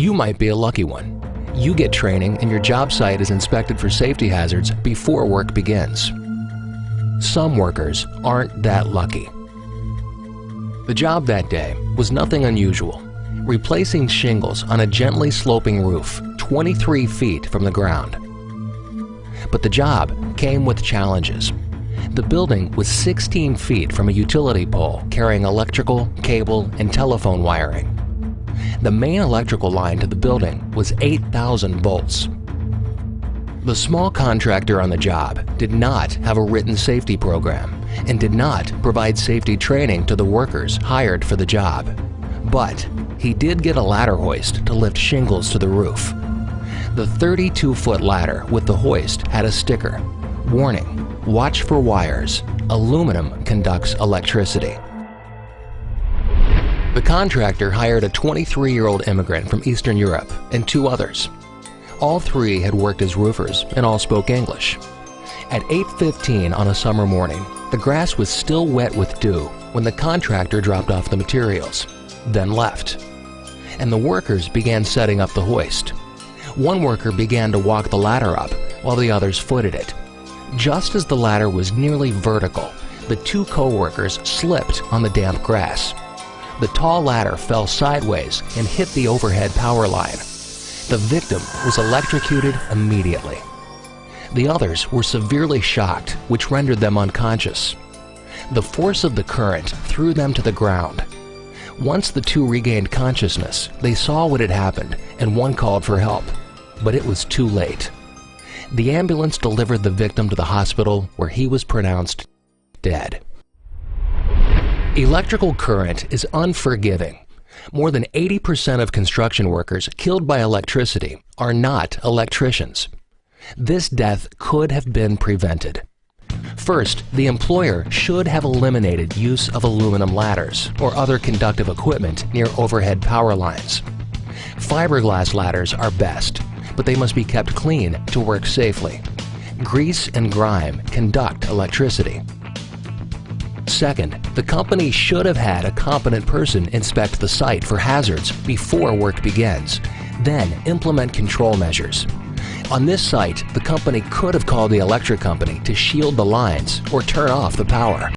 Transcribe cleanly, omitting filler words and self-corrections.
You might be a lucky one. You get training and your job site is inspected for safety hazards before work begins. Some workers aren't that lucky. The job that day was nothing unusual, replacing shingles on a gently sloping roof 23 feet from the ground. But the job came with challenges. The building was 16 feet from a utility pole carrying electrical, cable, and telephone wiring. The main electrical line to the building was 8,000 volts. The small contractor on the job did not have a written safety program and did not provide safety training to the workers hired for the job. But he did get a ladder hoist to lift shingles to the roof. The 32-foot ladder with the hoist had a sticker, "Warning, watch for wires. Aluminum conducts electricity." The contractor hired a 23-year-old immigrant from Eastern Europe and 2 others. All 3 had worked as roofers and all spoke English. At 8:15 on a summer morning, the grass was still wet with dew when the contractor dropped off the materials, then left. And the workers began setting up the hoist. One worker began to walk the ladder up while the others footed it. Just as the ladder was nearly vertical, the 2 co-workers slipped on the damp grass. The tall ladder fell sideways and hit the overhead power line. The victim was electrocuted immediately. The others were severely shocked, which rendered them unconscious. The force of the current threw them to the ground. Once the 2 regained consciousness, they saw what had happened and one called for help, but it was too late. The ambulance delivered the victim to the hospital where he was pronounced dead. Electrical current is unforgiving. More than 80% of construction workers killed by electricity are not electricians. This death could have been prevented. First, the employer should have eliminated use of aluminum ladders or other conductive equipment near overhead power lines. Fiberglass ladders are best, but they must be kept clean to work safely. Grease and grime conduct electricity. Second, the company should have had a competent person inspect the site for hazards before work begins, then implement control measures. On this site, the company could have called the electric company to shield the lines or turn off the power.